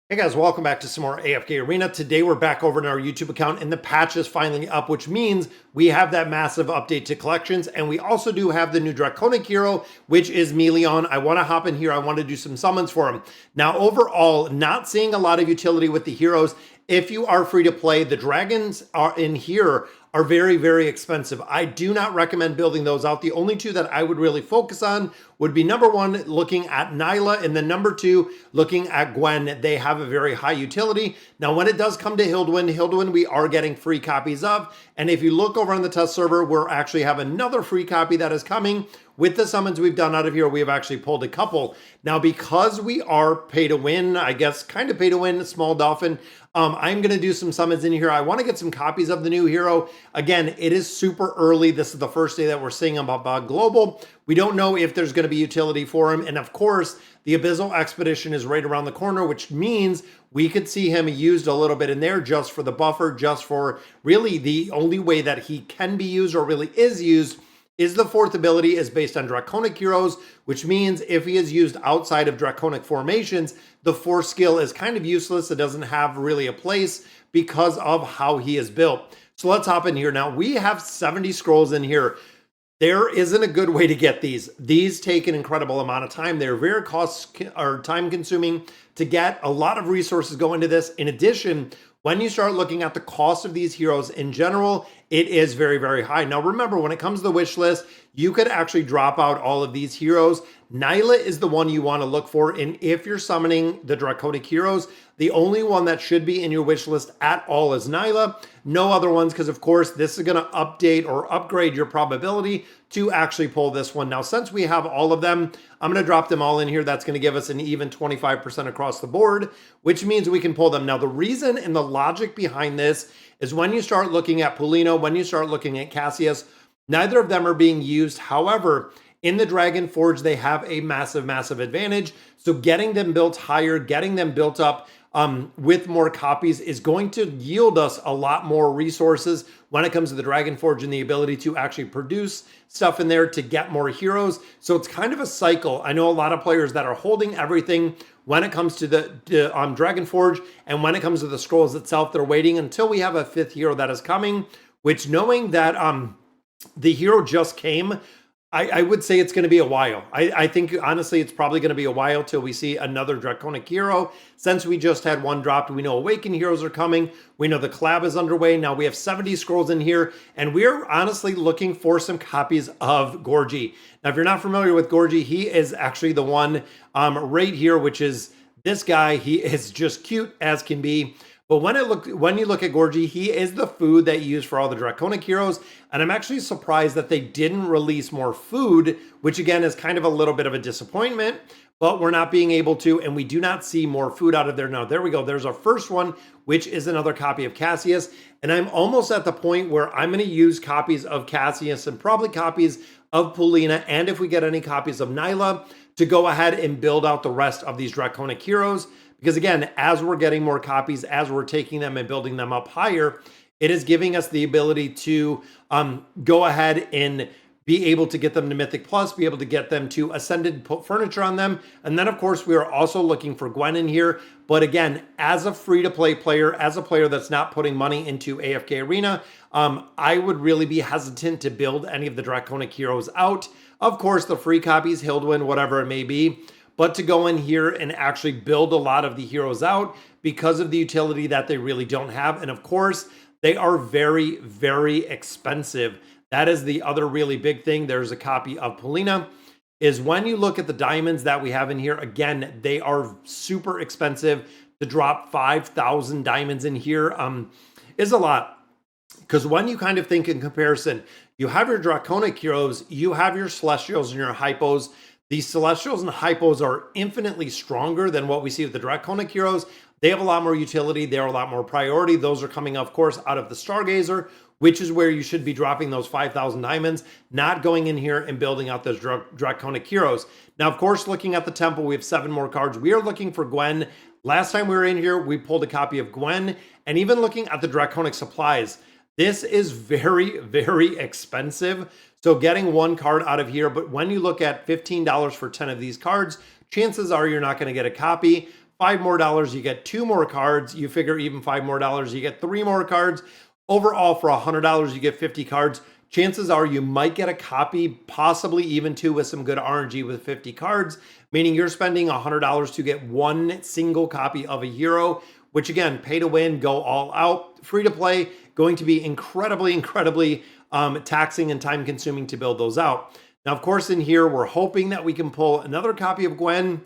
Hey guys, welcome back to some more AFK Arena. Today we're back over in our YouTube account and the patch is finally up, which means we have that massive update to collections, and we also do have the new Draconic hero, which is Melion. I want to hop in here. I want to do some summons for him. Now, overall, not seeing a lot of utility with the heroes. If you are free to play, the dragons are in here are very, very expensive. I do not recommend building those out. The only two that I would really focus on would be number one, looking at Nyla, and then number two, looking at Gwen. They have a very high utility. Now, when it does come to Hilduin we are getting free copies of. And if you look over on the test server, we'll actually have another free copy that is coming. With the summons we've done out of here, we have actually pulled a couple. Now, because we are pay to win, I guess kind of pay to win, small dolphin, I'm going to do some summons in here. I want to get some copies of the new hero. Again, it is super early. This is the first day that we're seeing him about global. We don't know if there's going to be utility for him. And of course, the Abyssal Expedition is right around the corner, which means we could see him used a little bit in there just for the buffer, just for really the only way that he can be used or really is used is the fourth ability is based on Draconic heroes, which means if he is used outside of Draconic formations, the fourth skill is kind of useless. It doesn't have really a place because of how he is built. So let's hop in here. Now, we have 70 scrolls in here. There isn't a good way to get these. These take an incredible amount of time. They're very time consuming to get. A lot of resources go into this. In addition, when you start looking at the cost of these heroes in general, it is very, very high. Now, remember, when it comes to the wish list, you could actually drop out all of these heroes. Nyla is the one you want to look for. And if you're summoning the Draconic heroes, the only one that should be in your wish list at all is Nyla. No other ones, because of course, this is going to update or upgrade your probability to actually pull this one. Now, since we have all of them, I'm going to drop them all in here. That's going to give us an even 25% across the board, which means we can pull them. Now, the reason and the logic behind this is when you start looking at Polino, when you start looking at Cassius, neither of them are being used. However, in the Dragon Forge, they have a massive, massive advantage. So getting them built higher, getting them built up with more copies is going to yield us a lot more resources when it comes to the Dragon Forge and the ability to actually produce stuff in there to get more heroes. So it's kind of a cycle. I know a lot of players that are holding everything when it comes to the Dragon Forge, and when it comes to the scrolls itself, they're waiting until we have a fifth hero that is coming, which knowing that the hero just came, I would say it's going to be a while. I think, honestly, it's probably going to be a while till we see another Draconic hero. Since we just had one dropped, we know Awakened heroes are coming. We know the collab is underway. Now we have 70 scrolls in here, and we're honestly looking for some copies of Gorgie. Now, if you're not familiar with Gorgie, he is actually the one right here, which is this guy. He is just cute as can be. But when you look at Gorgie, he is the food that you use for all the Draconic heroes. And I'm actually surprised that they didn't release more food, which again is kind of a little bit of a disappointment, but we're not being able to, and we do not see more food out of there. Now, there we go. There's our first one, which is another copy of Cassius. And I'm almost at the point where I'm going to use copies of Cassius and probably copies of Polina, and if we get any copies of Nyla, to go ahead and build out the rest of these Draconic heroes. Because again, as we're getting more copies, as we're taking them and building them up higher, it is giving us the ability to go ahead and be able to get them to Mythic Plus, be able to get them to Ascended, put furniture on them. And then, of course, we are also looking for Gwen in here. But again, as a free-to-play player, as a player that's not putting money into AFK Arena, I would really be hesitant to build any of the Draconic heroes out. Of course, the free copies, Hilduin, whatever it may be. But to go in here and actually build a lot of the heroes out because of the utility that they really don't have. And of course, they are very, very expensive. That is the other really big thing. There's a copy of Polina. Is when you look at the diamonds that we have in here, again, they are super expensive. To drop 5,000 diamonds in here is a lot. Because when you kind of think in comparison, you have your Draconic heroes, you have your Celestials and your Hypos. These Celestials and Hypos are infinitely stronger than what we see with the Draconic heroes. They have a lot more utility. They're a lot more priority. Those are coming, of course, out of the Stargazer, which is where you should be dropping those 5,000 diamonds, not going in here and building out those Draconic heroes. Now, of course, looking at the temple, we have 7 more cards. We are looking for Gwen. Last time we were in here, we pulled a copy of Gwen. And even looking at the Draconic supplies, this is very, very expensive. So getting one card out of here, but when you look at $15 for 10 of these cards, chances are you're not going to get a copy. $5 more, you get 2 more cards. You figure even $5 more, you get 3 more cards. Overall, for $100, you get 50 cards. Chances are you might get a copy, possibly even 2 with some good RNG with 50 cards, meaning you're spending $100 to get 1 single copy of a hero, which again, pay to win, go all out, free to play, going to be incredibly taxing and time consuming to build those out. Now, of course, in here, we're hoping that we can pull another copy of Gwen.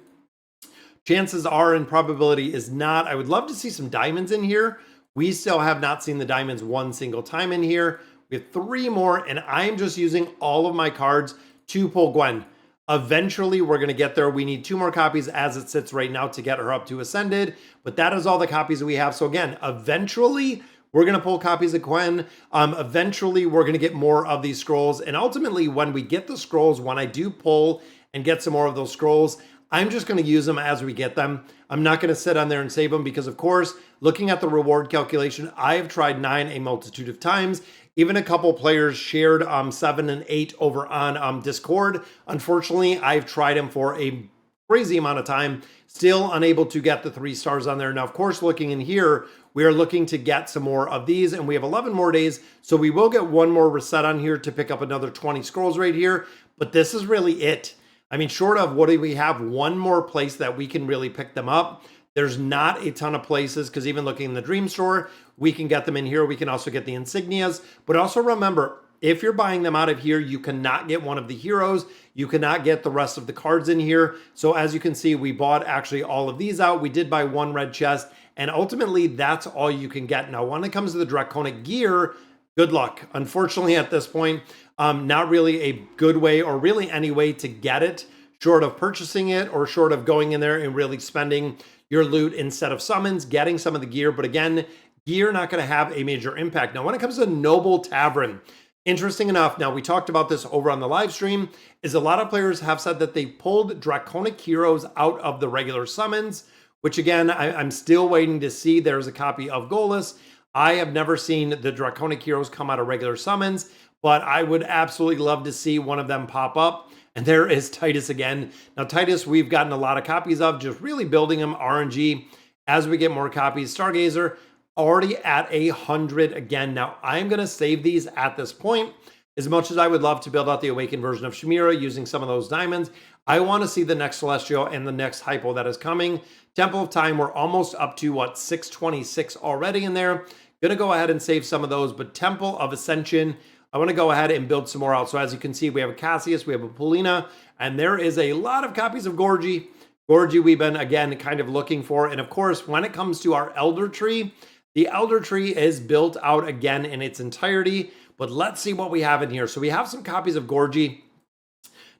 Chances are, and probability is not. I would love to see some diamonds in here. We still have not seen the diamonds 1 single time in here. We have 3 more, and I'm just using all of my cards to pull Gwen. Eventually, we're going to get there. We need 2 more copies as it sits right now to get her up to Ascended, but that is all the copies that we have. So again, eventually, we're going to pull copies of Gwen. Eventually, we're going to get more of these scrolls, and ultimately, when we get the scrolls, when I do pull and get some more of those scrolls, I'm just going to use them as we get them. I'm not going to sit on there and save them because, of course, looking at the reward calculation, I have tried 9 a multitude of times. Even a couple players shared 7 and 8 over on Discord. Unfortunately, I've tried them for a crazy amount of time, still unable to get the 3 stars on there. Now, of course, looking in here, we are looking to get some more of these, and we have 11 more days, so we will get 1 more reset on here to pick up another 20 scrolls right here, but this is really it. I mean, short of what do we have? 1 more place that we can really pick them up. There's not a ton of places, because even looking in the Dream Store, we can get them in here. We can also get the insignias. But also remember, if you're buying them out of here, you cannot get one of the heroes. You cannot get the rest of the cards in here. So as you can see, we bought actually all of these out. We did buy 1 red chest, and ultimately that's all you can get. Now, when it comes to the Draconic gear, good luck. Unfortunately, at this point, not really a good way or really any way to get it, short of purchasing it or short of going in there and really spending your loot instead of summons, getting some of the gear. But again, gear not going to have a major impact. Now, when it comes to Noble Tavern, interesting enough, now we talked about this over on the live stream, is a lot of players have said that they pulled Draconic heroes out of the regular summons, which again, I'm still waiting to see. There's a copy of Golas. I have never seen the Draconic heroes come out of regular summons, but I would absolutely love to see one of them pop up. And there is Titus again. Now, Titus, we've gotten a lot of copies of, just really building him RNG as we get more copies. Stargazer, already at 100 again. Now, I'm going to save these at this point. As much as I would love to build out the Awakened version of Shamira using some of those diamonds, I want to see the next Celestial and the next Hypo that is coming. Temple of Time, we're almost up to, 626 already in there. Going to go ahead and save some of those, but Temple of Ascension, I want to go ahead and build some more out. So as you can see, we have a Cassius, we have a Polina, and there is a lot of copies of Gorgie. Gorgie we've been, again, kind of looking for. And of course, when it comes to our Elder Tree, the Elder Tree is built out again in its entirety. But let's see what we have in here. So we have some copies of Gorgie.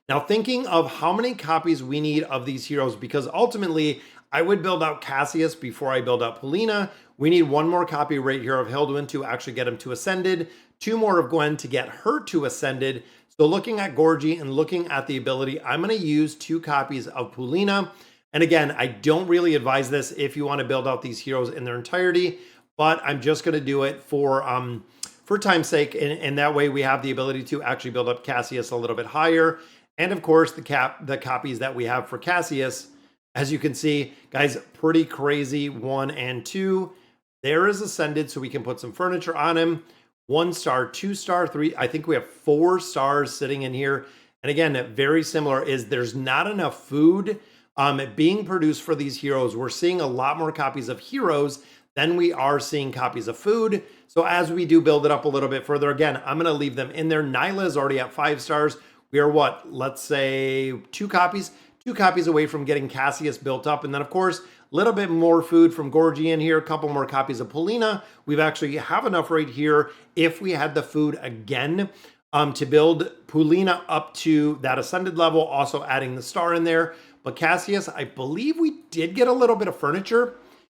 Now, thinking of how many copies we need of these heroes, because ultimately, I would build out Cassius before I build out Polina. We need 1 more copy right here of Hilduin to actually get him to Ascended. 2 more of Gwen to get her to Ascended. So looking at Gorgie and looking at the ability, I'm going to use 2 copies of Polina. And again, I don't really advise this if you want to build out these heroes in their entirety, but I'm just going to do it for time's sake. And that way we have the ability to actually build up Cassius a little bit higher. And of course, the copies that we have for Cassius, as you can see, guys, pretty crazy. 1 and 2. There is Ascended, so we can put some furniture on him. 1 star, 2 star, 3. I think we have 4 stars sitting in here. And again, very similar is there's not enough food being produced for these heroes. We're seeing a lot more copies of heroes than we are seeing copies of food. So as we do build it up a little bit further, again, I'm going to leave them in there. Nyla is already at 5 stars. We are what? Let's say 2 copies away from getting Cassius built up. And then, of course, a little bit more food from Gorgie in here, a couple more copies of Polina. We've actually have enough right here if we had the food again to build Polina up to that Ascended level, also adding the star in there. But Cassius, I believe we did get a little bit of furniture.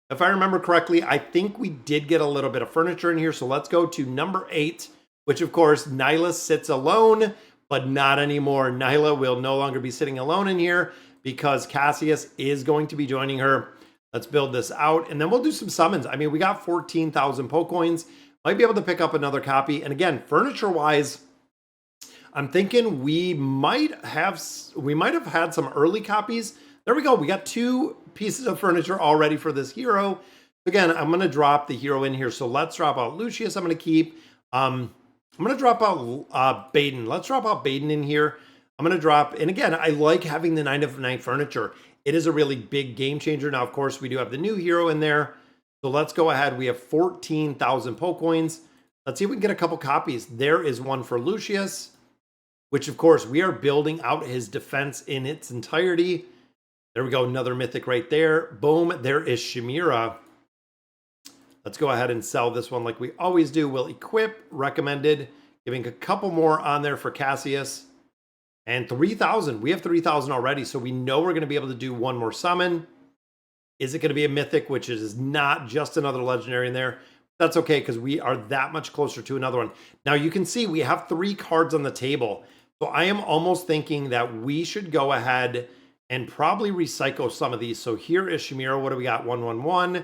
If I remember correctly, I think we did get a little bit of furniture in here. So let's go to number 8, which of course, Nyla sits alone, but not anymore. Nyla will no longer be sitting alone in here because Cassius is going to be joining her. Let's build this out, and then we'll do some summons. I mean, we got 14,000 Pokecoins. Might be able to pick up another copy. And again, furniture-wise, I'm thinking we might have had some early copies There we go. We got 2 pieces of furniture already for this hero. Again, I'm going to drop the hero in here. So let's drop out Lucius. I'm going to keep. I'm going to drop out Baden. Let's drop out Baden in here. I'm going to drop. And again, I like having the 9 of 9 furniture. It is a really big game changer. Now, of course, we do have the new hero in there. So let's go ahead. We have 14,000 Poke Coins. Let's see if we can get a couple copies. There is one for Lucius, which, of course, we are building out his defense in its entirety. There we go. Another mythic right there. Boom. There is Chimera. Let's go ahead and sell this one like we always do. We'll equip, recommended, giving a couple more on there for Cassius. And 3,000. We have 3,000 already, so we know we're going to be able to do one more summon. Is it going to be a mythic, which is not just another legendary in there? That's okay, because we are that much closer to another one. Now, you can see we have 3 cards on the table. So I am almost thinking that we should go ahead and probably recycle some of these. So here is Chimera. What do we got? 111,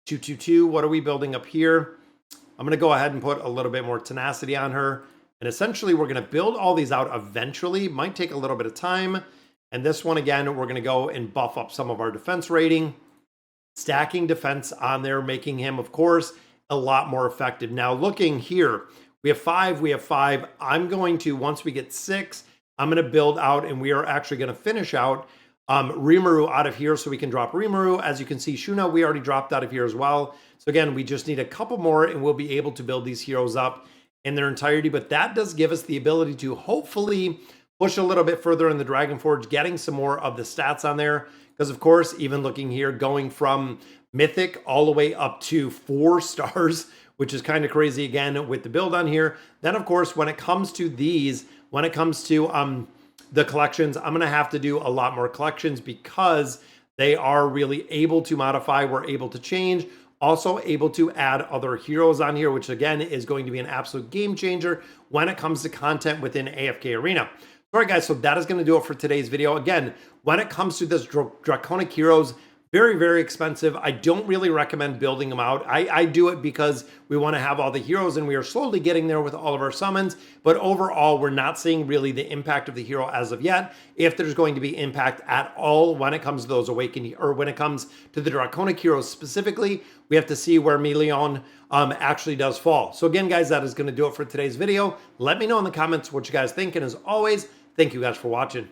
222. What are we building up here? I'm going to go ahead and put a little bit more tenacity on her. And essentially, we're going to build all these out eventually. Might take a little bit of time. And this one, again, we're going to go and buff up some of our defense rating. Stacking defense on there, making him, of course, a lot more effective. Now, looking here, we have 5. We have 5. I'm going to, once we get 6, I'm going to build out, and we are actually going to finish out Rimuru out of here so we can drop Rimuru. As you can see, Shuna, we already dropped out of here as well. So again, we just need a couple more and we'll be able to build these heroes up in their entirety. But that does give us the ability to hopefully push a little bit further in the Dragon Forge, getting some more of the stats on there. Because of course, even looking here, going from Mythic all the way up to 4 stars, which is kind of crazy again with the build on here. Then of course, when it comes to these, when it comes to the collections, I'm going to have to do a lot more collections because they are really able to modify. We're able to change, also able to add other heroes on here, which again is going to be an absolute game changer when it comes to content within AFK Arena. All right, guys, so that is going to do it for today's video. Again, when it comes to this Draconic heroes, very, very expensive. I don't really recommend building them out. I do it because we want to have all the heroes and we are slowly getting there with all of our summons. But overall, we're not seeing really the impact of the hero as of yet. If there's going to be impact at all when it comes to those awakening, or when it comes to the Draconic heroes specifically, we have to see where Milion actually does fall. So again, guys, that is going to do it for today's video. Let me know in the comments what you guys think. And as always, thank you guys for watching.